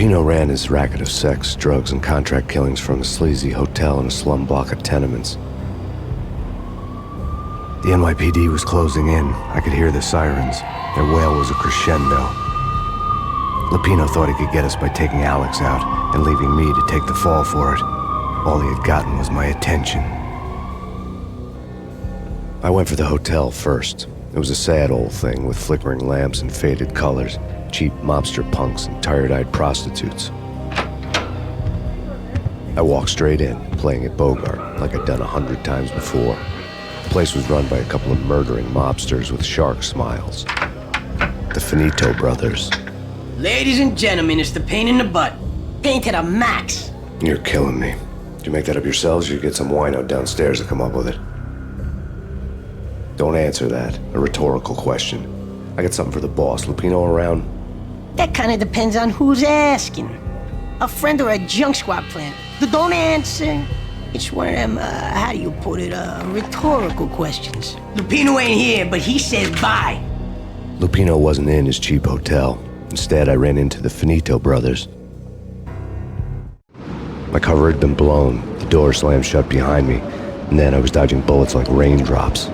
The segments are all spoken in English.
Lupino ran his racket of sex, drugs, and contract killings from a sleazy hotel in a slum block of tenements. The NYPD was closing in. I could hear the sirens. Their wail was a crescendo. Lupino thought he could get us by taking Alex out and leaving me to take the fall for it. All he had gotten was my attention. I went for the hotel first. It was a sad old thing with flickering lamps and faded colors, cheap mobster punks and tired-eyed prostitutes. I walked straight in, playing at Bogart like I'd done 100 times before. The place was run by a couple of murdering mobsters with shark smiles. The Finito brothers. Ladies and gentlemen, it's the Payne in the butt. Payne to the max. You're killing me. Did you make that up yourselves, or you get some wino downstairs to come up with it? Don't answer that. A rhetorical question. I got something for the boss. Lupino around? That kind of depends on who's asking. A friend or a junk squad plant. Don't answer. It's one of them, how do you put it, rhetorical questions. Lupino ain't here, but he says bye. Lupino wasn't in his cheap hotel. Instead, I ran into the Finito brothers. My cover had been blown. The door slammed shut behind me, and then I was dodging bullets like raindrops.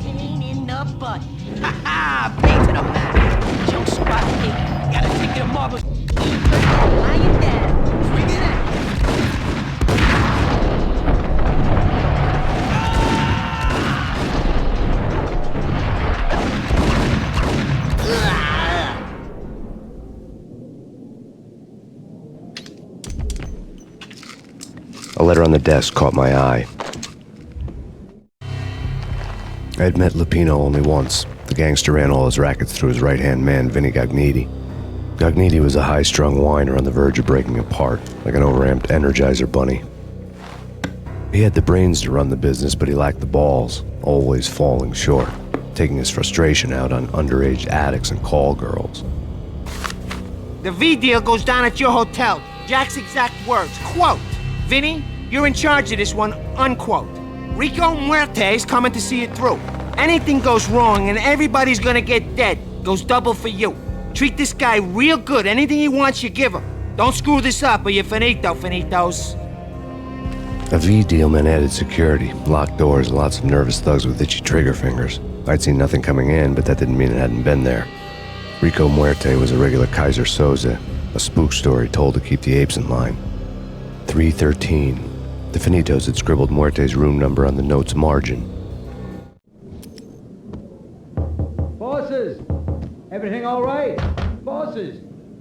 Payne in the butt. Ha ha! Payne to the max. Junk squad pig. Gotta take your marbles. Lying down. Bring it out. A letter on the desk caught my eye. I had met Lupino only once. The gangster ran all his rackets through his right-hand man, Vinny Gognitti. Gognitti was a high-strung whiner on the verge of breaking apart, like an overamped Energizer bunny. He had the brains to run the business, but he lacked the balls, always falling short, taking his frustration out on underage addicts and call girls. The V deal goes down at your hotel. Jack's exact words, quote, "Vinny, you're in charge of this one," unquote. Rico Muerte's coming to see it through. Anything goes wrong and everybody's gonna get dead. Goes double for you. Treat this guy real good. Anything he wants, you give him. Don't screw this up or you're finito, finitos. A V deal meant added security, locked doors, and lots of nervous thugs with itchy trigger fingers. I'd seen nothing coming in, but that didn't mean it hadn't been there. Rico Muerte was a regular Kaiser Soze, a spook story told to keep the apes in line. 313. The Finitos had scribbled Muerte's room number on the note's margin. Bosses! Everything all right? Bosses!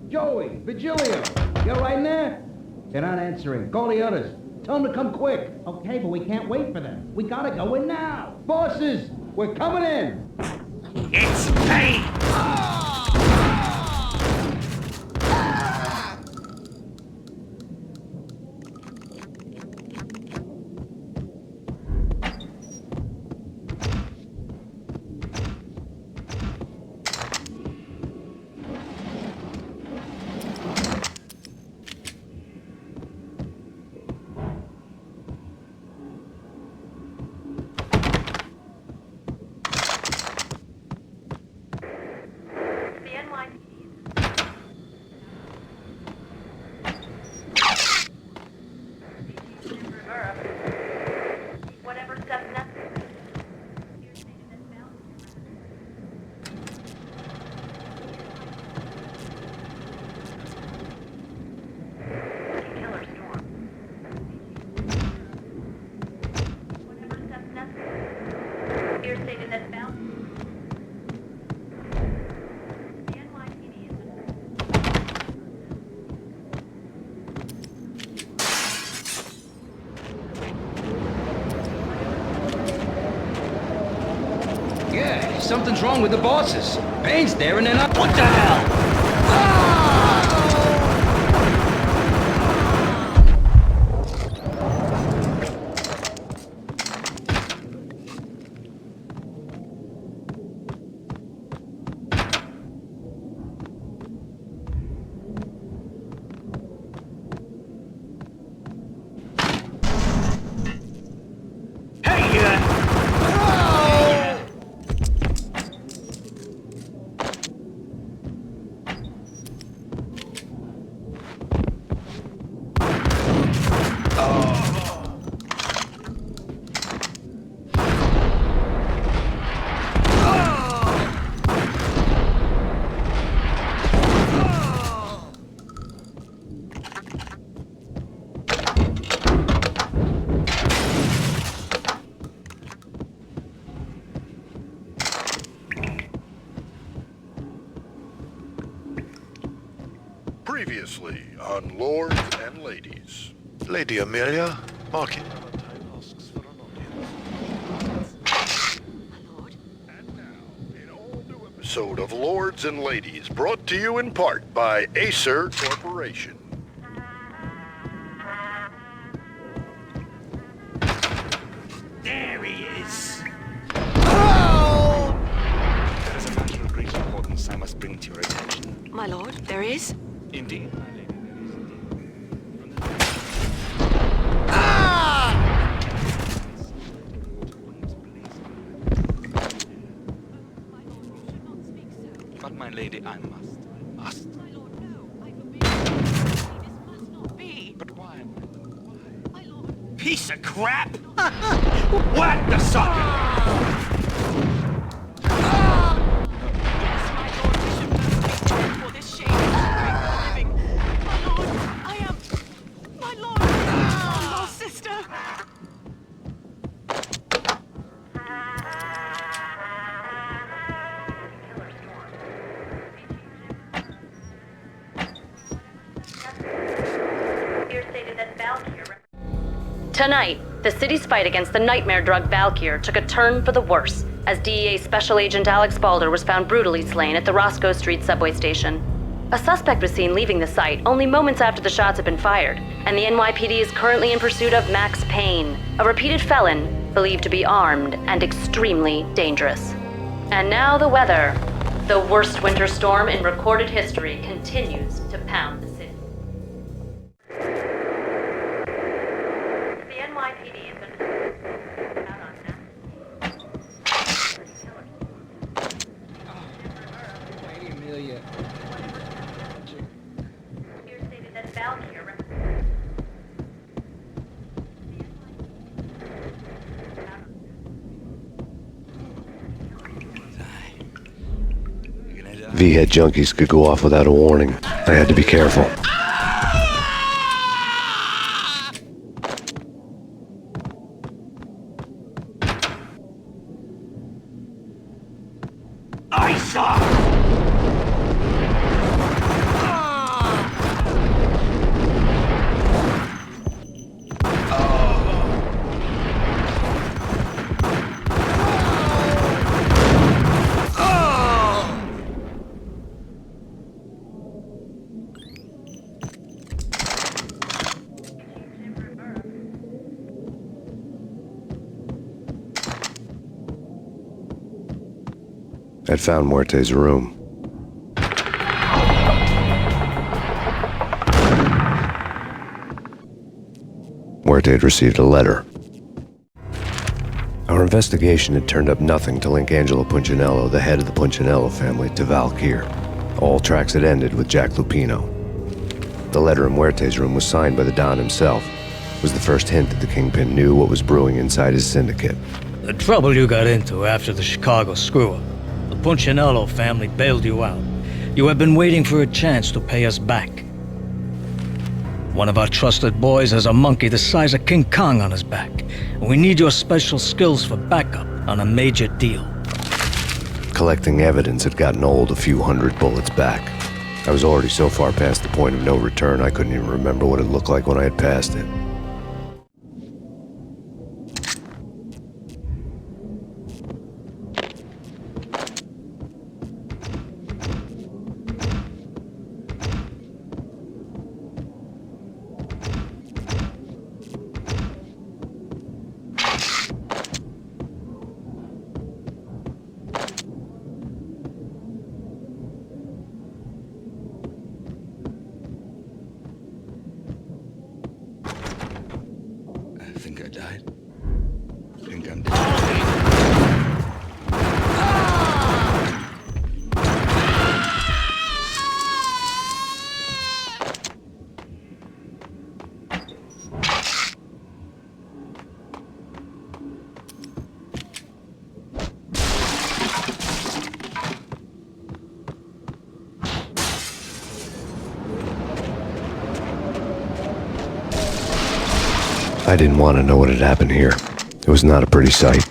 Joey, Virgilio, you all right in there? They're not answering. Call the others. Tell them to come quick. Okay, but we can't wait for them. We gotta go in now. Bosses, we're coming in. It's Payne! Yeah, something's wrong with the bosses. Payne's there and they're not. What the hell? Previously on Lords and Ladies. Lady Amelia, Market. And now, an all-new episode of Lords and Ladies, brought to you in part by Acer Corporation. There he is. There is a matter of great importance I must bring to your attention. My lord, there is? Indeed. But my lady, I must. My lord, no. I forbid you. This must not be. But why? My lord. Piece of crap! What the sucker? Yes, my lord, we should both be tried for this shame of living. My lord, I am... My lord, our lost sister. Tonight, the city's fight against the nightmare drug Valkyr took a turn for the worse as DEA Special Agent Alex Balder was found brutally slain at the Roscoe Street subway station. A suspect was seen leaving the site only moments after the shots had been fired, and the NYPD is currently in pursuit of Max Payne, a repeated felon believed to be armed and extremely dangerous. And now the weather. The worst winter storm in recorded history continues to pound the city. The NYPD has been out on that. Lady Amelia. Here stated that Valkyr V-head junkies could go off without a warning. I had to be careful. I saw! I'd found Muerte's room. Muerte had received a letter. Our investigation had turned up nothing to link Angelo Punchinello, the head of the Punchinello family, to Valkyr. All tracks had ended with Jack Lupino. The letter in Muerte's room was signed by the Don himself. It was the first hint that the Kingpin knew what was brewing inside his syndicate. The trouble you got into after the Chicago screw-up. The Punchinello family bailed you out. You have been waiting for a chance to pay us back. One of our trusted boys has a monkey the size of King Kong on his back. And we need your special skills for backup on a major deal. Collecting evidence had gotten old a few hundred bullets back. I was already so far past the point of no return I couldn't even remember what it looked like when I had passed it. I think I died. I think I'm dead. I didn't want to know what had happened here. It was not a pretty sight.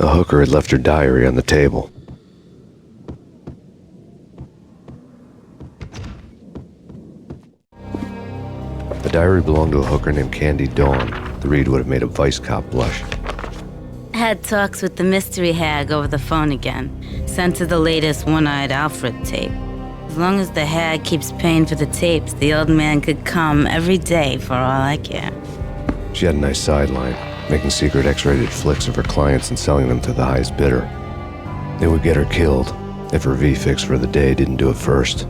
A hooker had left her diary on the table. The diary belonged to a hooker named Candy Dawn. The read would have made a vice cop blush. Had talks with the mystery hag over the phone again. Sent her the latest One-Eyed Alfred tape. As long as the hag keeps paying for the tapes, the old man could come every day for all I care. She had a nice sideline, making secret X-rated flicks of her clients and selling them to the highest bidder. It would get her killed if her V-fix for the day didn't do it first.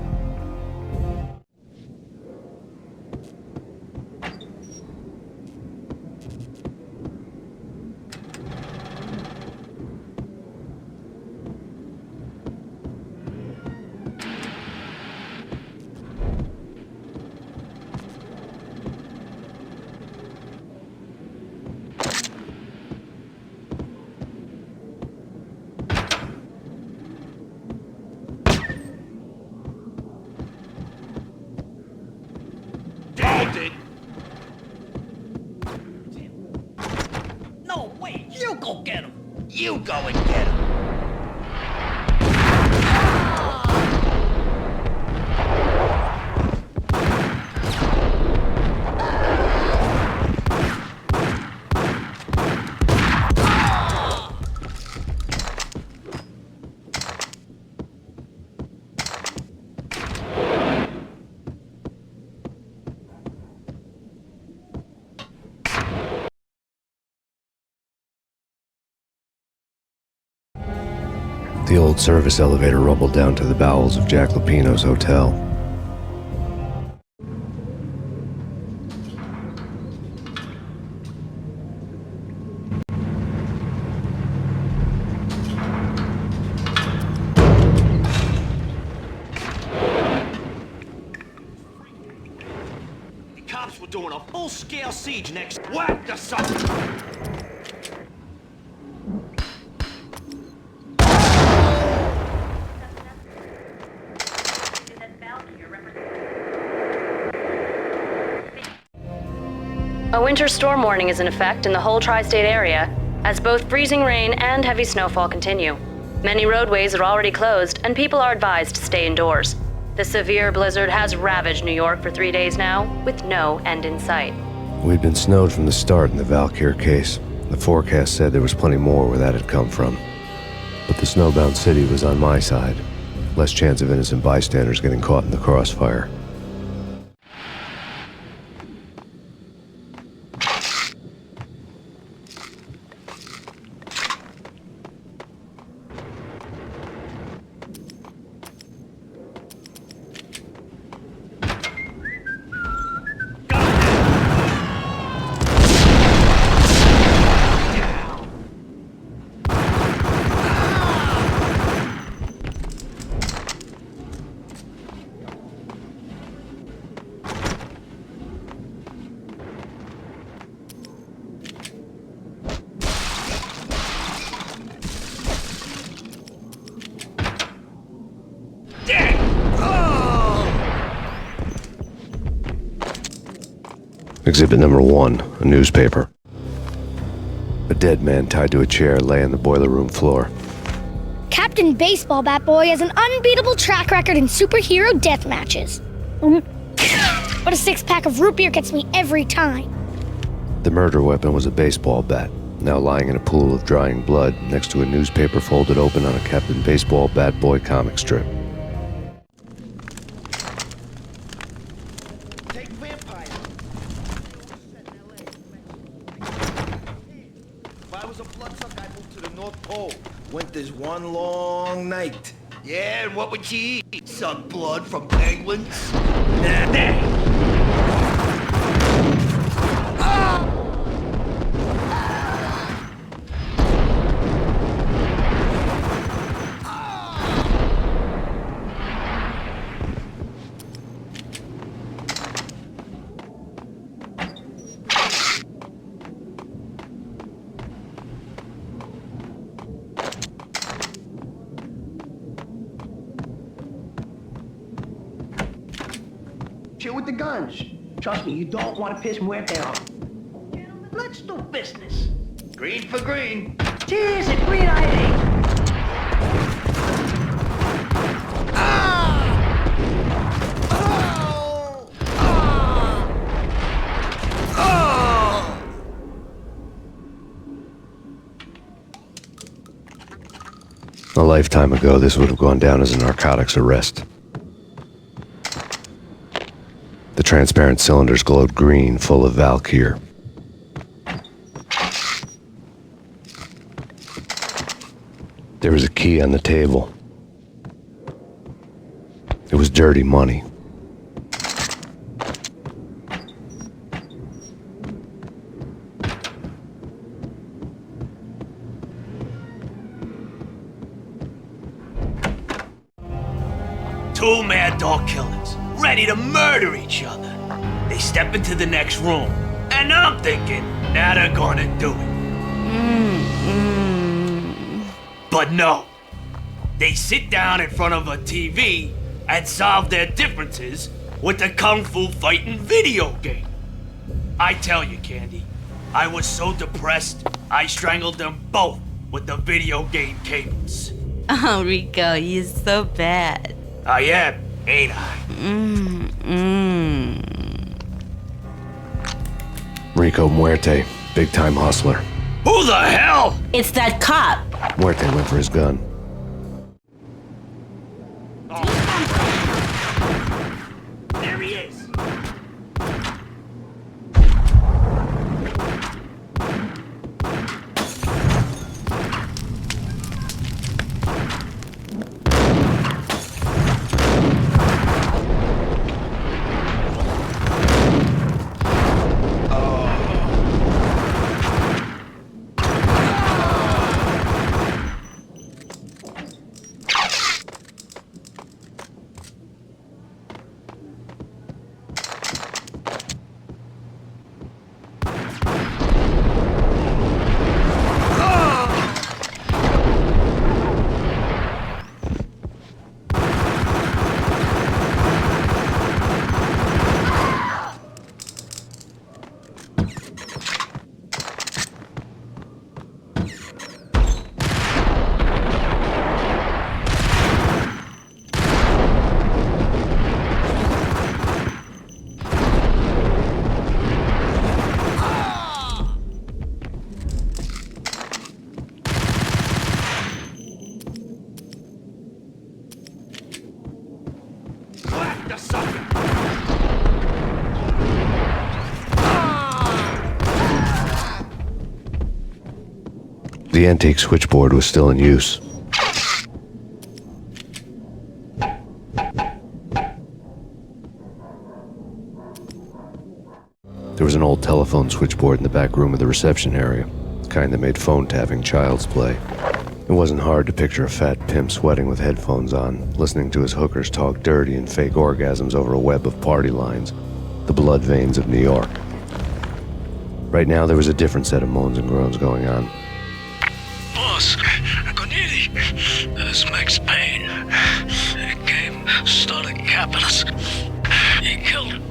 No, wait, you go get him. You go and get him. The old service elevator rumbled down to the bowels of Jack Lupino's hotel. The cops were doing a full-scale siege next. Whack the sucker! A winter storm warning is in effect in the whole tri-state area, as both freezing rain and heavy snowfall continue. Many roadways are already closed, and people are advised to stay indoors. The severe blizzard has ravaged New York for 3 days now, with no end in sight. We'd been snowed from the start in the Valkyr case. The forecast said there was plenty more where that had come from. But the snowbound city was on my side. Less chance of innocent bystanders getting caught in the crossfire. Exhibit number 1, a newspaper. A dead man tied to a chair lay on the boiler room floor. Captain Baseball Bat Boy has an unbeatable track record in superhero death matches. But a six-pack of root beer gets me every time. The murder weapon was a baseball bat, now lying in a pool of drying blood next to a newspaper folded open on a Captain Baseball Bat Boy comic strip. Take vampire. If I was a bloodsucker, I'd move to the North Pole. Winter's one long night. Yeah, and what would you eat? Suck blood from penguins? Chill with the guns. Trust me, you don't want to piss Muerte off. Gentlemen, let's do business. Green for green. Cheers at Green ID. A lifetime ago, this would have gone down as a narcotics arrest. The transparent cylinders glowed green, full of Valkyr. There was a key on the table. It was dirty money. Two mad dog killers, ready to murder each other. They step into the next room, and I'm thinking, now they're gonna do it. But no. They sit down in front of a TV and solve their differences with the Kung Fu fighting video game. I tell you, Candy, I was so depressed, I strangled them both with the video game cables. Oh, Rico, you're so bad. I am, ain't I? Rico Muerte, big-time hustler. Who the hell? It's that cop. Muerte went for his gun. There he is. The antique switchboard was still in use. There was an old telephone switchboard in the back room of the reception area, the kind that made phone tapping child's play. It wasn't hard to picture a fat pimp sweating with headphones on, listening to his hookers talk dirty and fake orgasms over a web of party lines, the blood veins of New York. Right now, there was a different set of moans and groans going on. Boss, Cornelia, this Max Payne. He came, started capping us. He killed him.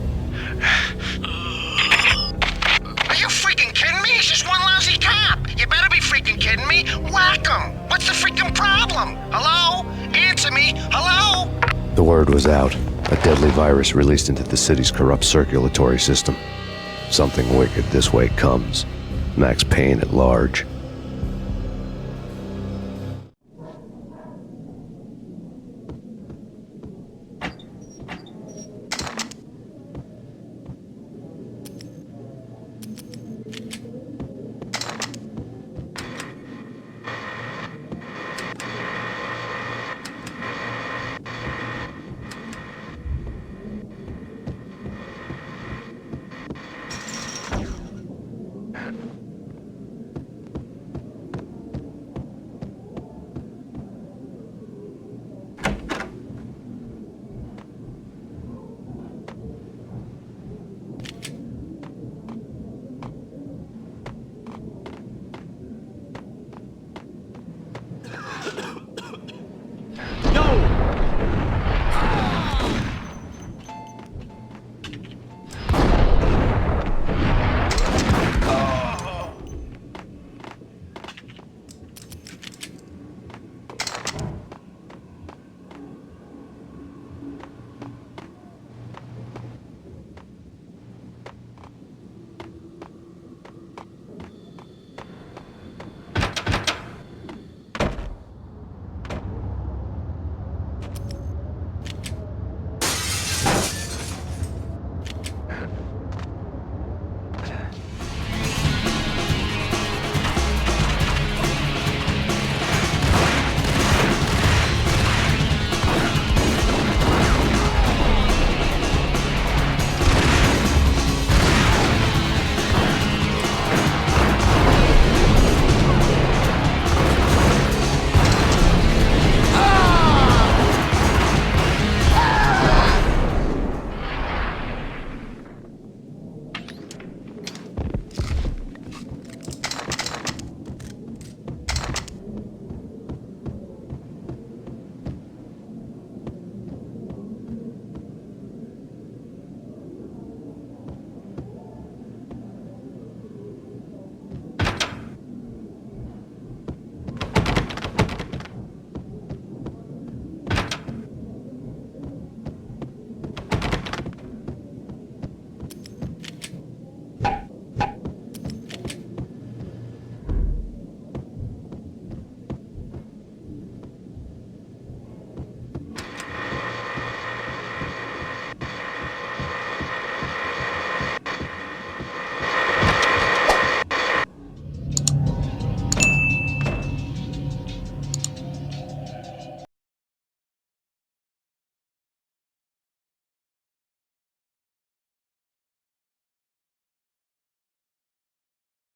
Are you freaking kidding me? He's just one lousy cop. You better be freaking kidding me. Whack him. What's the freaking problem? Hello? Answer me. Hello? The word was out. A deadly virus released into the city's corrupt circulatory system. Something wicked this way comes. Max Payne at large.